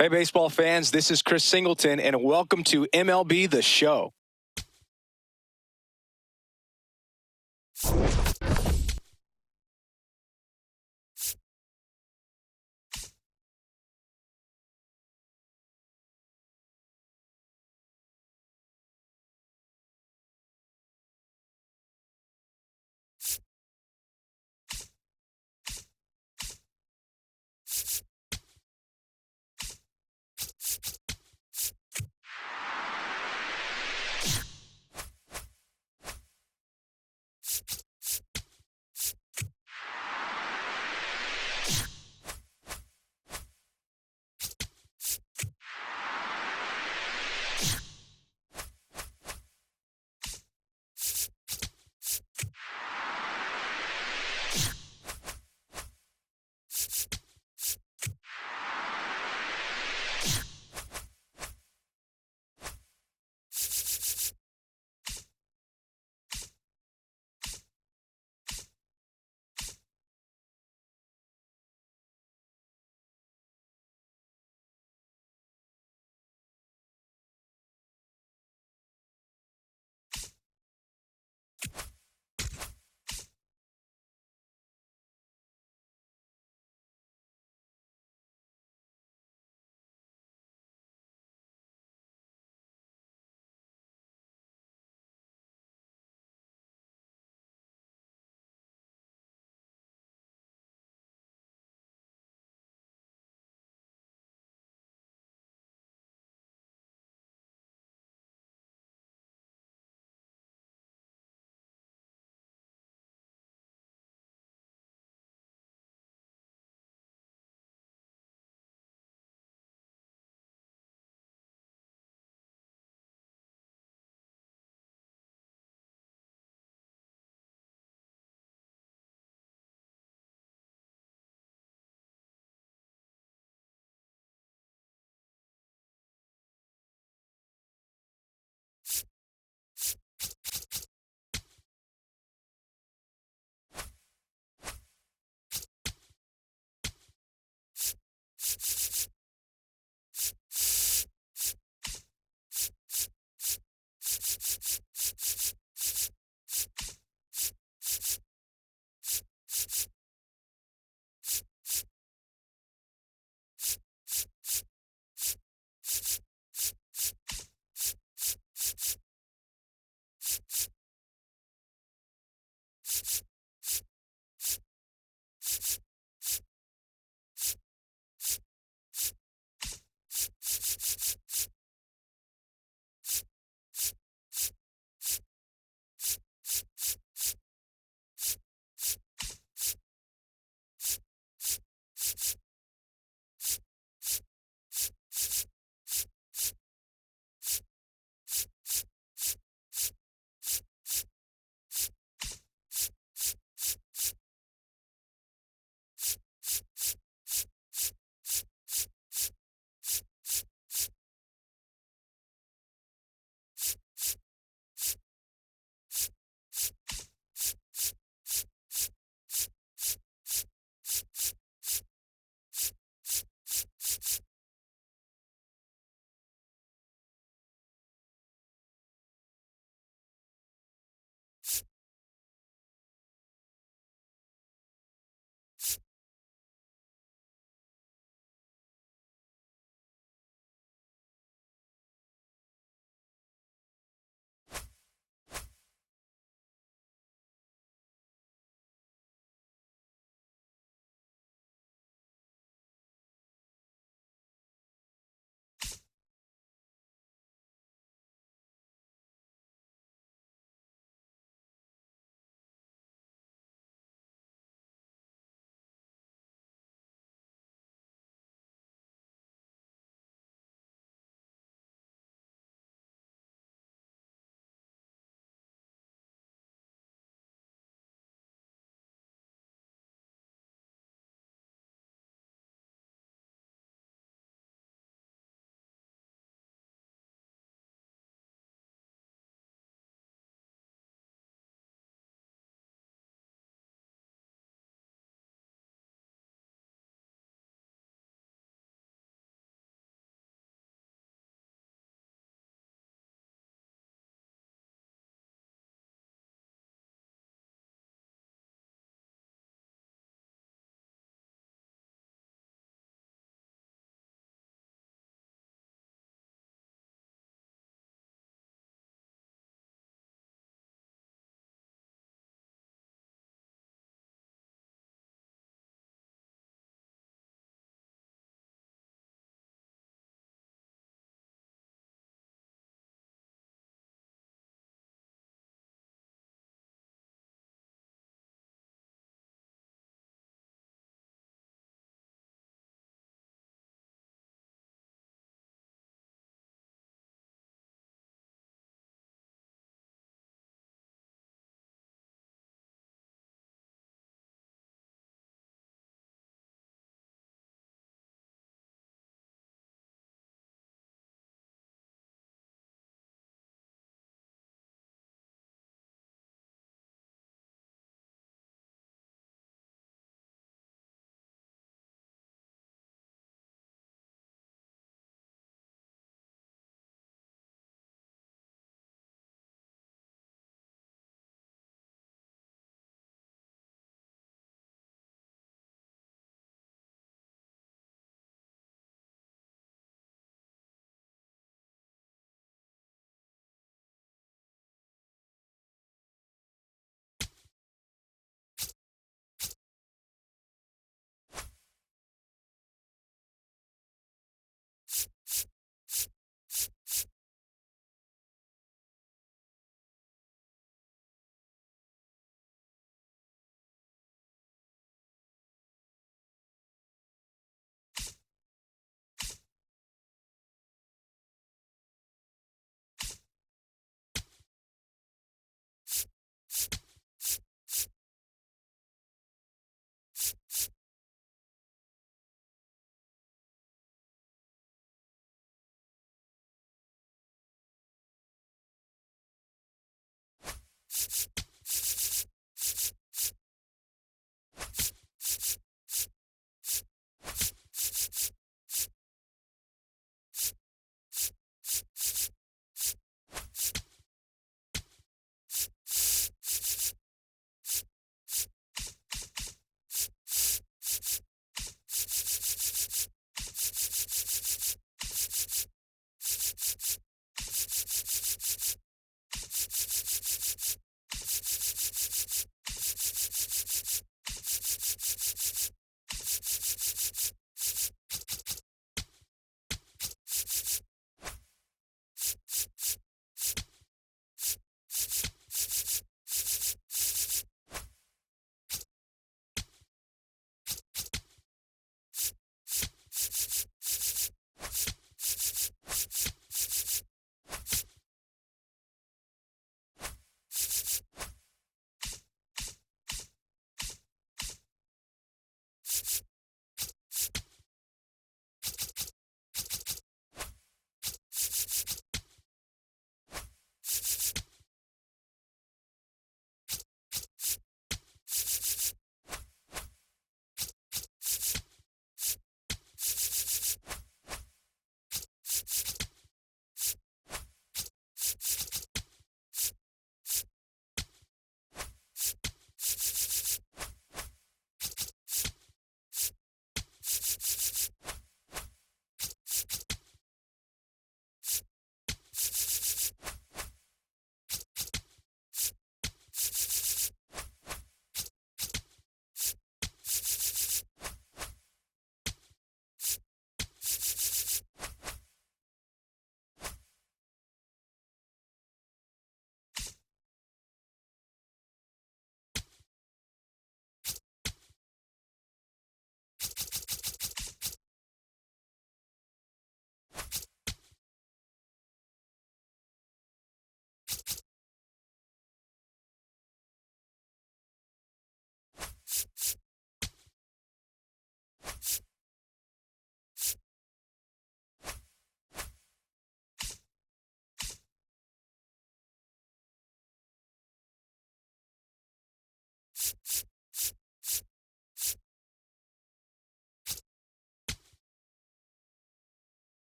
Hey, baseball fans, this is Chris Singleton, and welcome to MLB The Show.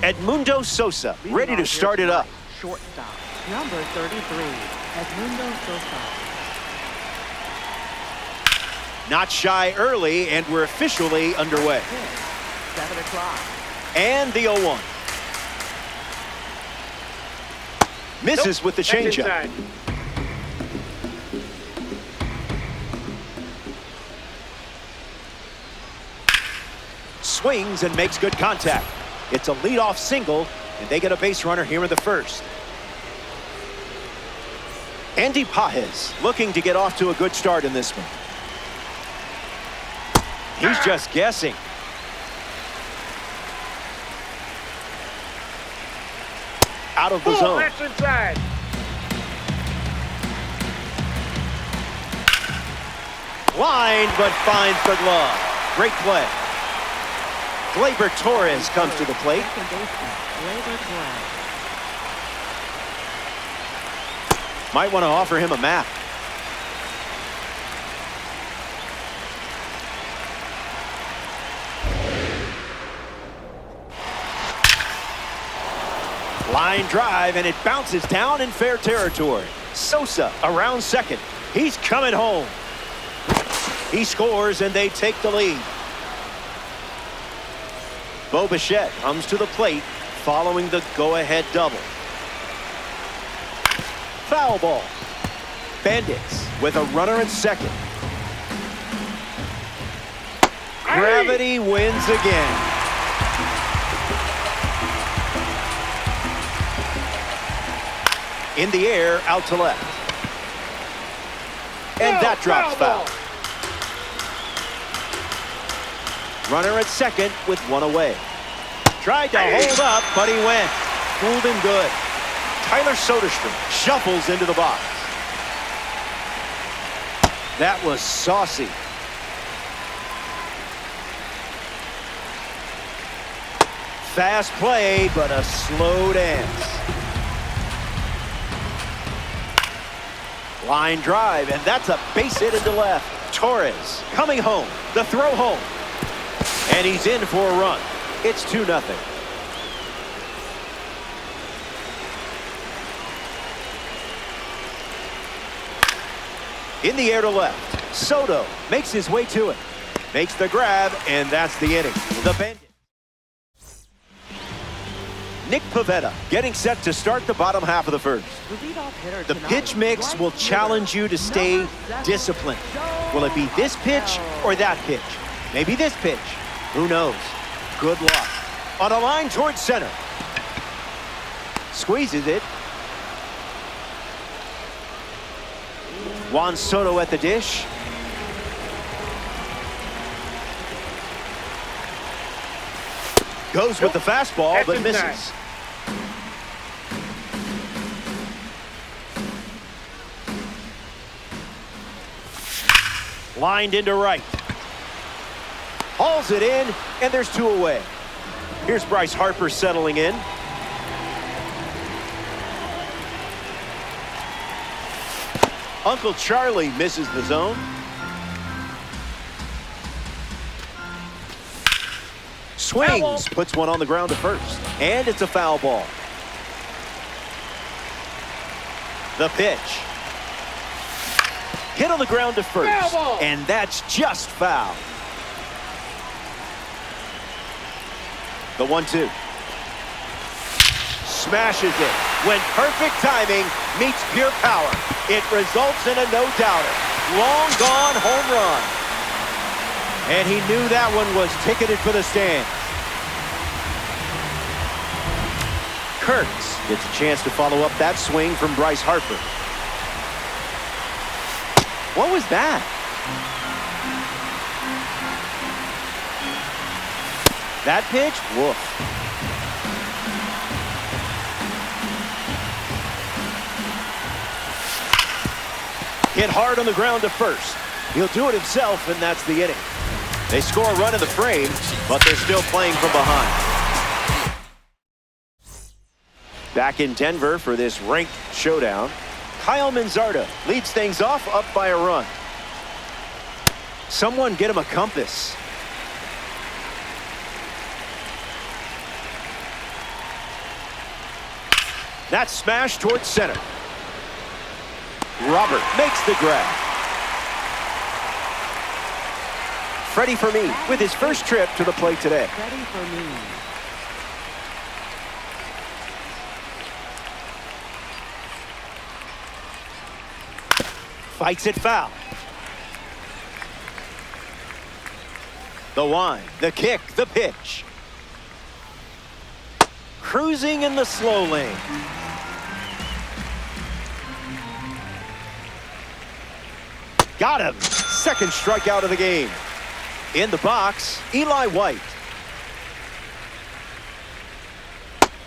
Edmundo Sosa, ready to start it up. Shortstop, number 33, Edmundo Sosa. Not shy early, and we're officially underway. 7 o'clock. And the 0-1. Misses with the changeup. Swings and makes good contact. It's a leadoff single, and they get a base runner here in the first. Andy Pages looking to get off to a good start in this one. He's just guessing. Out of the zone. That's inside. Line, but finds the glove. Great play. Gleyber Torres comes to the plate. Second baseman, Gleyber Torres. Might want to offer him a map. Line drive, and it bounces down in fair territory. Sosa around second. He's coming home. He scores, and they take the lead. Bo Bichette comes to the plate following the go-ahead double. Foul ball. Bandits with a runner at second. Gravity wins again. In the air, out to left. And that drops foul. Runner at second with one away. Tried to hold up, but he went. Fooled him good. Tyler Soderstrom shuffles into the box. That was saucy. Fast play, but a slow dance. Line drive, and that's a base hit into left. Torres coming home. The throw home. And he's in for a run. It's 2-0. In the air to left. Soto makes his way to it. Makes the grab, and that's the inning. The Bandit. Nick Pivetta getting set to start the bottom half of the first. The pitch mix will challenge you to stay disciplined. Will it be this pitch or that pitch? Maybe this pitch. Who knows? Good luck. On a line towards center. Squeezes it. Juan Soto at the dish. Goes with the fastball, but misses. Lined into right. Hauls it in, and there's 2 away. Here's Bryce Harper settling in. Uncle Charlie misses the zone. Swings, puts one on the ground to first, and it's a foul ball. The pitch. Hit on the ground to first, and that's just foul. The 1-2. Smashes it. When perfect timing meets pure power, it results in a no-doubter. Long gone home run. And he knew that one was ticketed for the stands. Kurtz gets a chance to follow up that swing from Bryce Harper. What was that? That pitch? Woof. Hit hard on the ground to first. He'll do it himself, and that's the inning. They score a run in the frame, but they're still playing from behind. Back in Denver for this ranked showdown. Kyle Manzardo leads things off up by a run. Someone get him a compass. That's smashed towards center. Robert makes the grab. Freddie for me with his first trip to the plate today. Ready for me. Fights it foul. The wind, the kick, the pitch. Cruising in the slow lane. Got him. Second strikeout of the game. In the box, Eli White.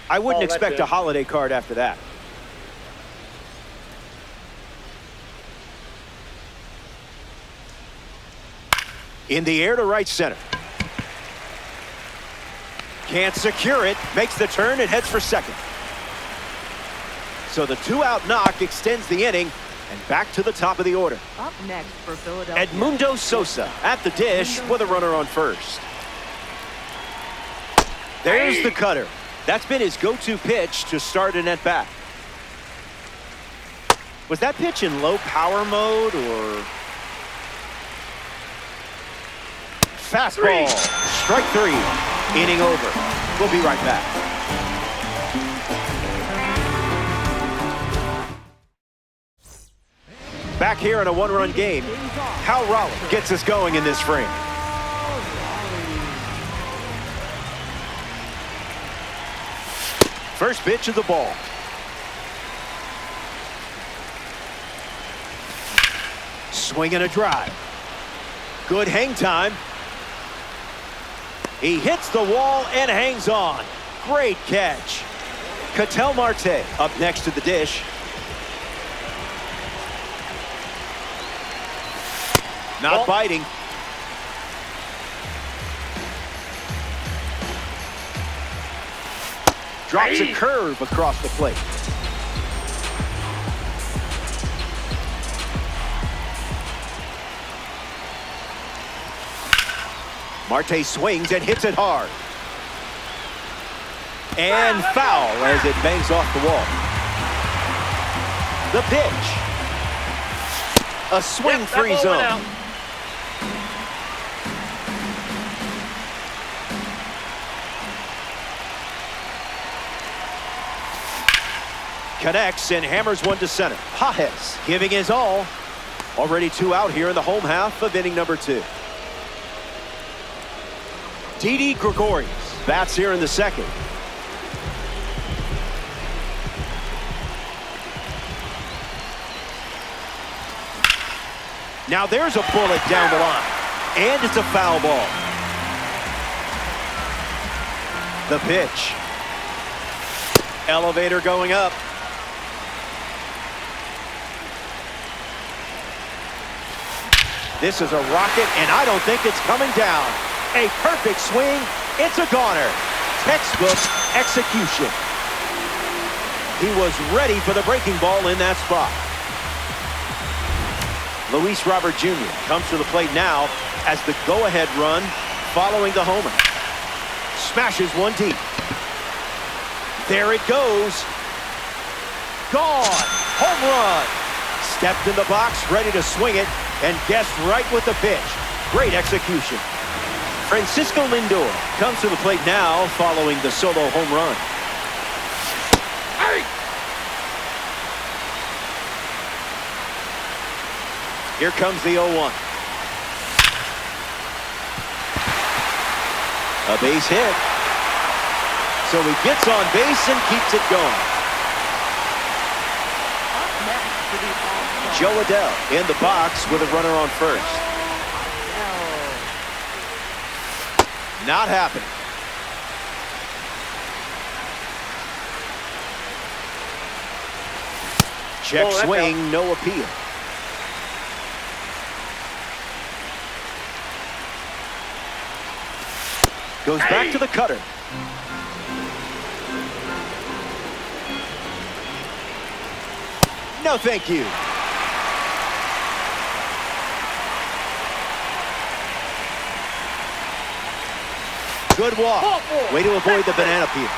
I wouldn't expect a holiday card after that. In the air to right center. Can't secure it. Makes the turn and heads for second. So the two-out knock extends the inning and back to the top of the order. Up next for Philadelphia. Edmundo Sosa at the dish with a runner on first. There's the cutter. That's been his go-to pitch to start an at-bat. Was that pitch in low power mode or... Fastball. Strike three. Inning over. We'll be right back. Back here in a one-run game, Hal Raleigh gets us going in this frame. First pitch of the ball. Swing and a drive. Good hang time. He hits the wall and hangs on. Great catch. Ketel Marte up next to the dish. Not biting. Drops a curve across the plate. Marte swings and hits it hard. And foul as it bangs off the wall. The pitch. A swing-free zone. Connects and hammers one to center. Pages giving his all. Already two out here in the home half of inning number two. Didi Gregorius bats here in the second. Now there's a bullet down the line. And it's a foul ball. The pitch. Elevator going up. This is a rocket, and I don't think it's coming down. A perfect swing. It's a goner. Textbook execution. He was ready for the breaking ball in that spot. Luis Robert Jr. comes to the plate now as the go-ahead run following the homer. Smashes one deep. There it goes. Gone. Home run. Stepped in the box, ready to swing it, and guessed right with the pitch. Great execution. Francisco Lindor comes to the plate now following the solo home run. Here comes the 0-1. A base hit. So he gets on base and keeps it going. Up next to the All-Star. Joe Adell in the box with a runner on first. Not happening. Check swing, no appeal. Goes back to the cutter. No, thank you. Good walk. Way to avoid the banana peel.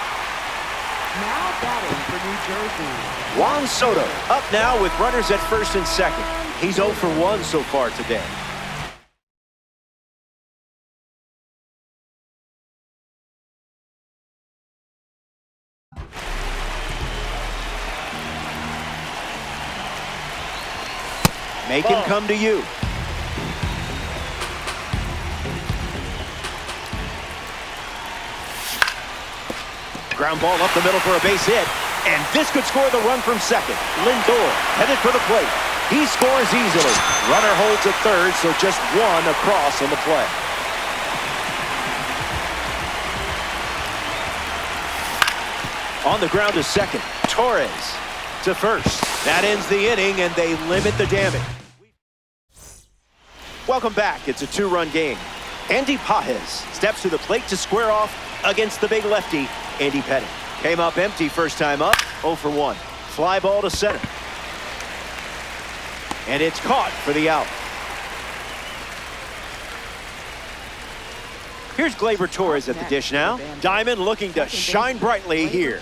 Now batting for New Jersey. Juan Soto up now with runners at first and second. He's 0 for 1 so far today. Make him come to you. Ground ball up the middle for a base hit. And this could score the run from second. Lindor headed for the plate. He scores easily. Runner holds at third, so just one across on the play. On the ground to second. Torres to first. That ends the inning, and they limit the damage. Welcome back. It's a two-run game. Andy Pages steps to the plate to square off against the big lefty, Andy Pettitte. Came up empty first time up, 0 for 1. Fly ball to center. And it's caught for the out. Here's Gleyber Torres at the dish now. Diamond looking to shine brightly here.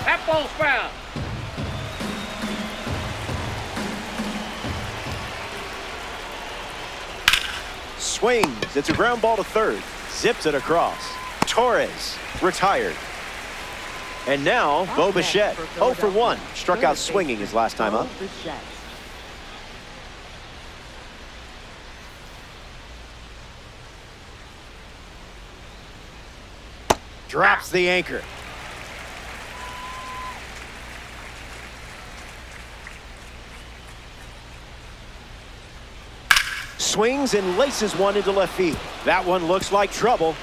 That ball's foul. Swings. It's a ground ball to third. Zips it across. Torres retired. And now Bo Bichette, 0 for 1. Struck out swinging his last time up. Drops the anchor. Swings and laces one into left field. That one looks like trouble.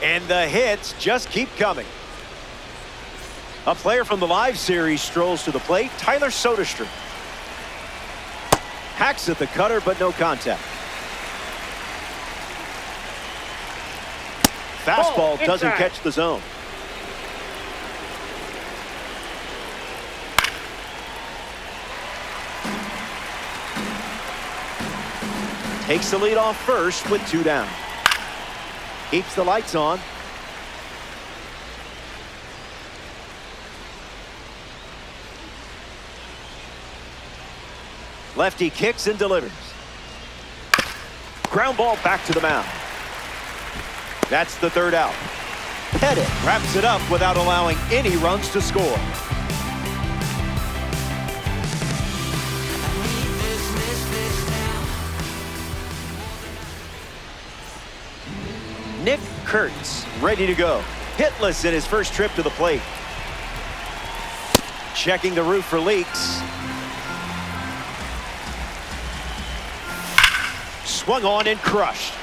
And the hits just keep coming. A player from the live series strolls to the plate, Tyler Soderstrom. Hacks at the cutter, but no contact. Fastball doesn't catch the zone. Takes the lead off first with 2 down. Keeps the lights on. Lefty kicks and delivers. Ground ball back to the mound. That's the 3rd out. Pettitte wraps it up without allowing any runs to score. Nick Kurtz ready to go. Hitless in his first trip to the plate. Checking the roof for leaks. Swung on and crushed.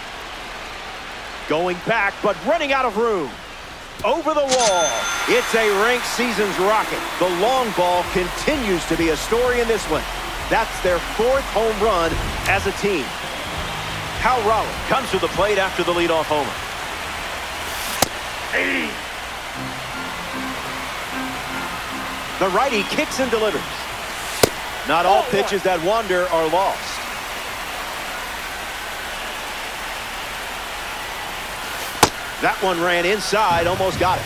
Going back, but running out of room. Over the wall. It's a ranked season's rocket. The long ball continues to be a story in this one. That's their 4th home run as a team. Cal Raleigh comes to the plate after the leadoff homer. The righty kicks and delivers. Not all pitches that wander are lost. That one ran inside, almost got it.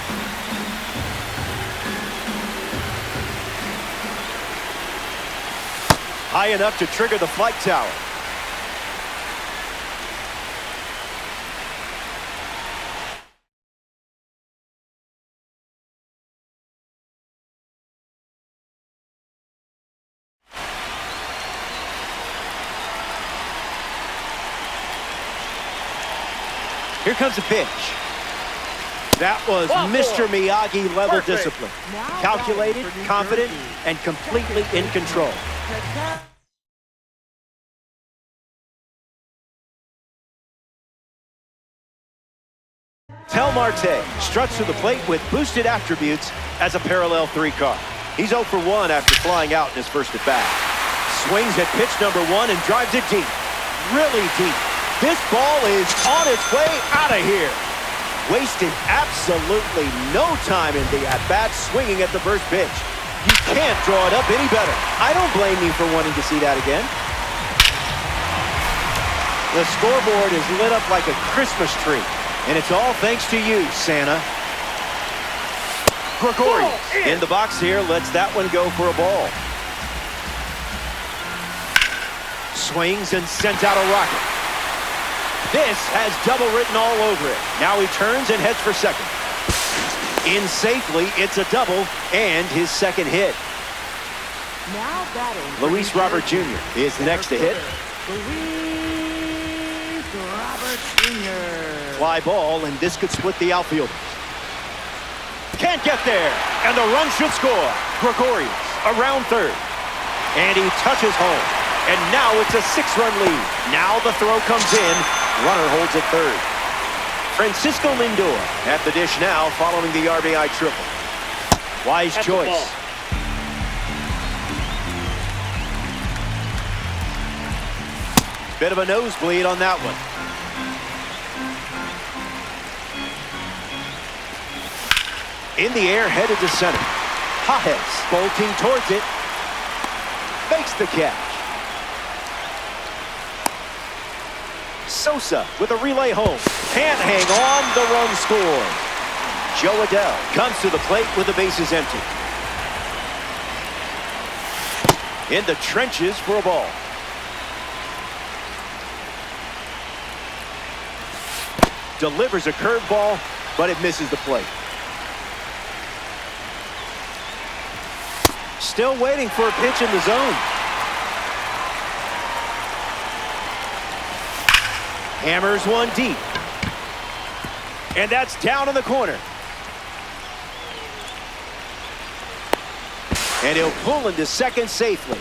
High enough to trigger the flight tower. Here comes a pitch. That was Mr. Miyagi level discipline. Calculated, confident, and completely in control. Tel Marte struts to the plate with boosted attributes as a parallel 3 car. He's 0 for 1 after flying out in his first at bat. Swings at pitch number 1 and drives it deep. Really deep. This ball is on its way out of here. Wasted absolutely no time in the at-bat swinging at the first pitch. You can't draw it up any better. I don't blame you for wanting to see that again. The scoreboard is lit up like a Christmas tree, and it's all thanks to you, Santa. Gregorius in the box here lets that one go for a ball. Swings and sent out a rocket. This has double written all over it. Now he turns and heads for second. In safely, it's a double and his second hit. Now batting. Luis Robert Jr. is the next to hit. Luis Robert Jr. Fly ball, and this could split the outfield. Can't get there, and the run should score. Gregorius around third, and he touches home. And now it's a 6-run lead. Now the throw comes in. Runner holds at third. Francisco Lindor at the dish now following the RBI triple. Wise choice. Bit of a nosebleed on that one. In the air, headed to center. Pages bolting towards it. Fakes the catch. Sosa with a relay home. Can't hang on, the run scores. Joe Adell comes to the plate with the bases empty. In the trenches for a ball. Delivers a curveball, but it misses the plate. Still waiting for a pitch in the zone. Hammers one deep. And that's down in the corner. And he'll pull into second safely.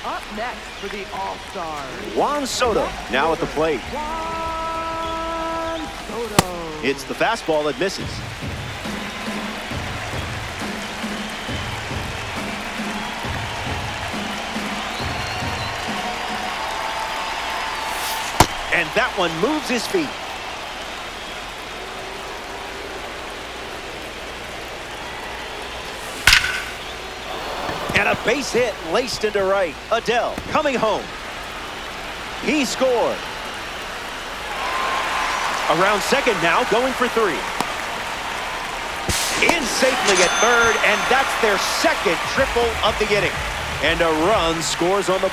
Up next for the All-Stars. Juan Soto now at the plate. Juan Soto. It's the fastball that misses. And that one moves his feet. And a base hit laced into right. Adell coming home. He scored. Around second now, going for three. In safely at third, and that's their second triple of the inning. And a run scores on the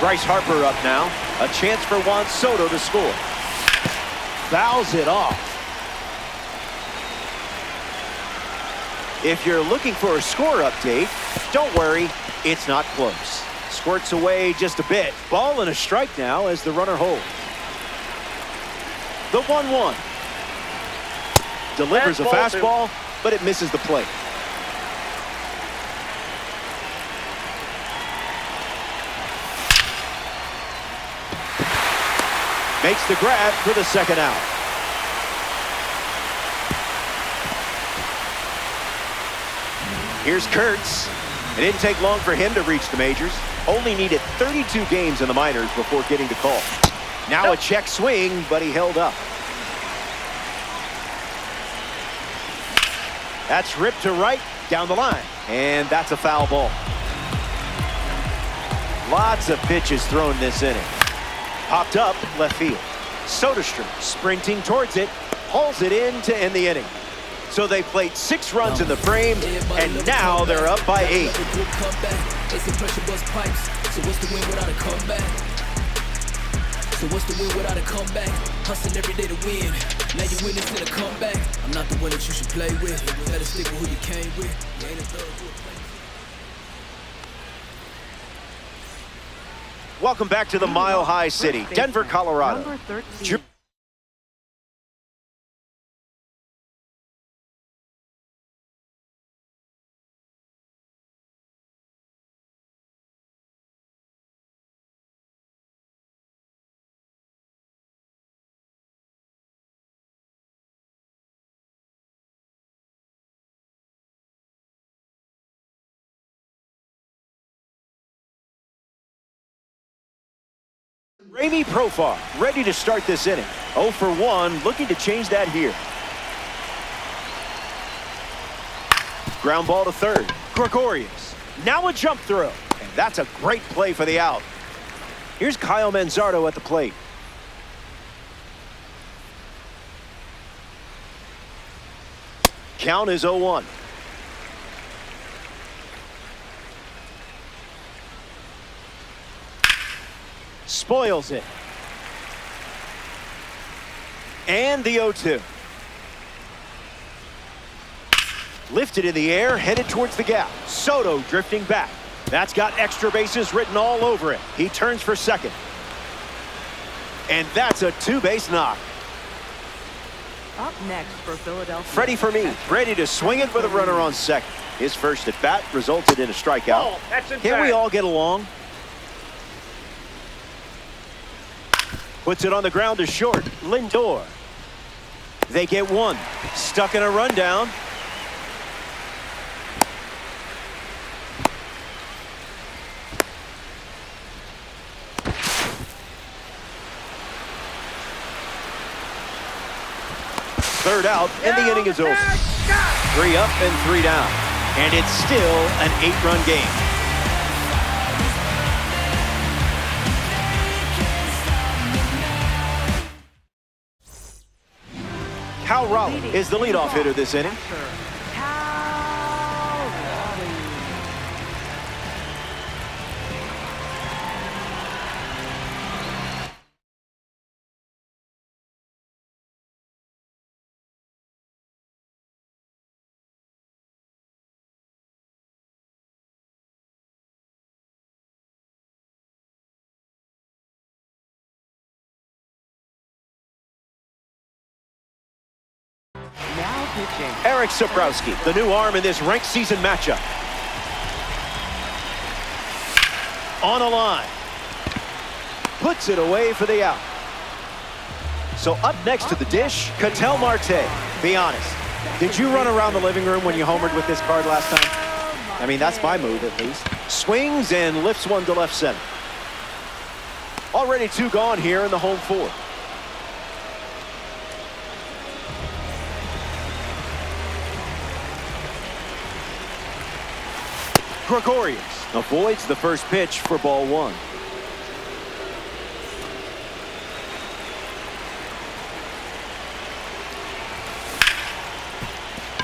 Bryce Harper up now. A chance for Juan Soto to score. Fouls it off. If you're looking for a score update, don't worry, it's not close. Squirts away just a bit. Ball and a strike now as the runner holds. The 1-1. Delivers a fastball, but it misses the plate. Makes the grab for the second out. Here's Kurtz. It didn't take long for him to reach the majors. Only needed 32 games in the minors before getting the call. Now a check swing, but he held up. That's ripped to right, down the line. And that's a foul ball. Lots of pitches thrown this inning. Popped up left field. Soderstrom sprinting towards it, hauls it in to end the inning. So they played 6 runs in the frame, and now they're up by 8. So what's the win without a comeback? So what's the win without a comeback? Hustling every day to win. Now you win instead of comeback. I'm not the one that you should play with. Better stick with who you came with. You ain't a thug who will play. Welcome back to the Mile High City, Denver, Colorado. Number 13. Ramy Profar ready to start this inning. 0 for 1, looking to change that here. Ground ball to third. Gregorius. Now a jump throw. And that's a great play for the out. Here's Kyle Manzardo at the plate. Count is 0-1. Spoils it. And the 0-2. Lifted in the air, headed towards the gap. Soto drifting back. That's got extra bases written all over it. He turns for second. And that's a two-base knock. Up next for Philadelphia. Freddie Fermin ready to swing it with a runner on second. His first at bat resulted in a strikeout. Can we all get along? Puts it on the ground to short. Lindor. They get one. Stuck in a rundown. Third out, and the inning is over. 3 up and 3 down. And it's still an 8-run game. Cal Raleigh is the leadoff hitter this inning. Now pitching. Eric Sabrowski, the new arm in this ranked season matchup. On a line. Puts it away for the out. So up next to the dish, Ketel Marte. Be honest, did you run around the living room when you homered with this card last time? I mean, that's my move at least. Swings and lifts one to left center. Already 2 gone here in the home 4. Gregorius avoids the first pitch for ball 1.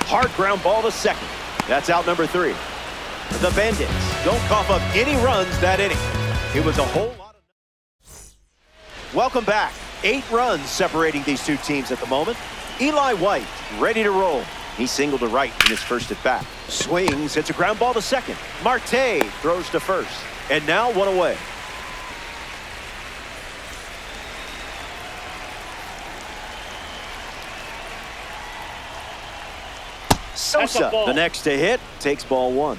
Hard ground ball to second. That's out number 3. The Bandits don't cough up any runs that inning. It was a whole lot of... Welcome back. 8 runs separating these two teams at the moment. Eli White ready to roll. He singled to right in his first at bat. Swings, hits a ground ball to second. Marte throws to first. And now 1 away. Sosa, the next to hit, takes ball 1.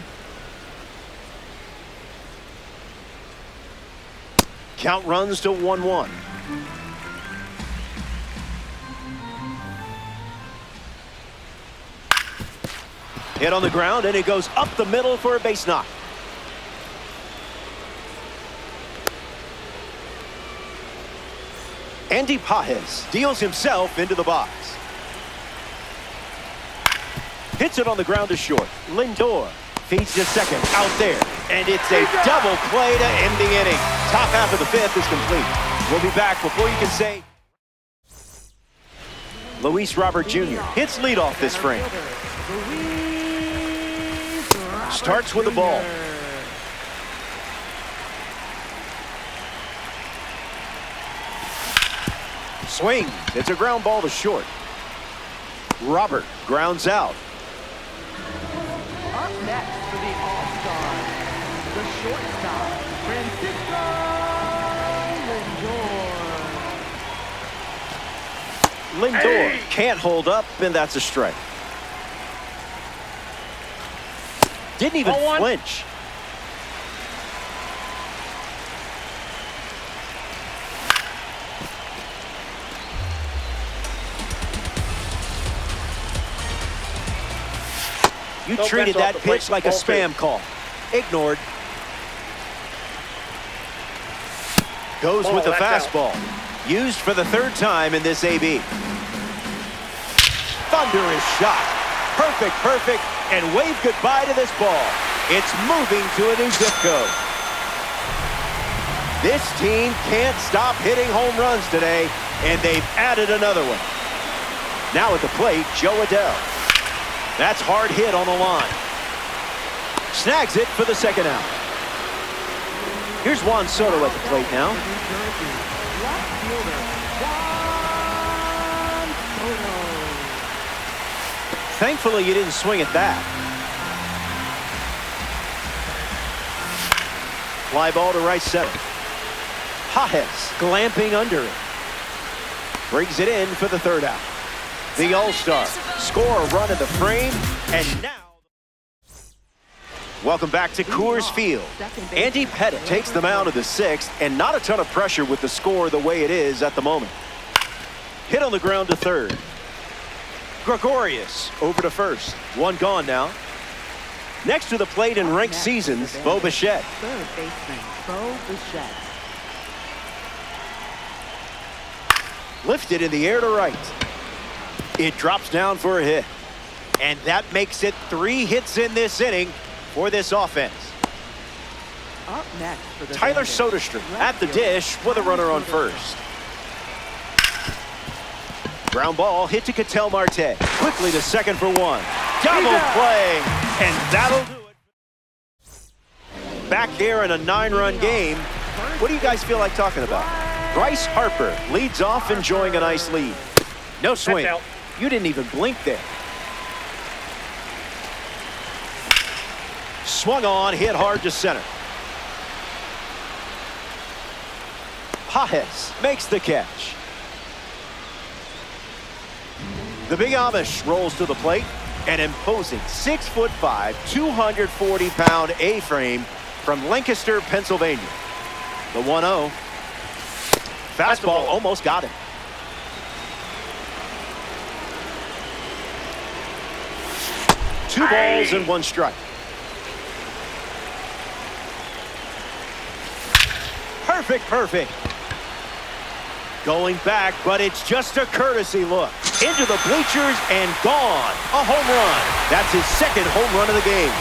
Count runs to 1-1. Hit on the ground, and it goes up the middle for a base knock. Andy Pages deals himself into the box. Hits it on the ground to short. Lindor feeds to second out there. And it's a double play to end the inning. Top half of the 5th is complete. We'll be back before you can say. Luis Robert Jr. hits leadoff this frame. Starts with the ball. Swing. It's a ground ball to short. Robert grounds out. Up next for the All-Star, the shortstop, Francisco Lindor. Lindor can't hold up, and that's a strike. Didn't even flinch. You treated that pitch like a spam call. Ignored. Goes with the fastball. Used for the third time in this AB. Thunderous shot. Perfect, perfect, and wave goodbye to this ball. It's moving to a new zip code. This team can't stop hitting home runs today, and they've added another one. Now at the plate, Joe Adell. That's hard hit on the line. Snags it for the second out. Here's Juan Soto at the plate now. Thankfully, you didn't swing at that. Fly ball to right center. Pages glamping under it. Brings it in for the third out. The All-Star score a run in the frame, and now... Welcome back to Coors Field. Andy Pettitte takes the mound of the sixth, and not a ton of pressure with the score the way it is at the moment. Hit on the ground to third. Gregorius over to first. One gone now. Next to the plate in ranked seasons, Bo Bichette. Third baseman, Bo Bichette. Lifted in the air to right. It drops down for a hit. And that makes it 3 hits in this inning for this offense. Up next for the Tyler Bandits, Soderstrom at the dish with a runner on first. Ground ball hit to Ketel Marte. Quickly to second for one. Double play, and that'll do it. Back here in a 9-run game, what do you guys feel like talking about? Bryce Harper leads off, enjoying a nice lead. No swing. You didn't even blink there. Swung on, hit hard to center. Pages makes the catch. The Big Amish rolls to the plate. An imposing 6'5", 240-pound A-frame from Lancaster, Pennsylvania. The 1-0. Fastball almost got him. Two balls and 1 strike. Perfect, perfect. Going back, but it's just a courtesy look. Into the bleachers and gone. A home run. That's his second home run of the game.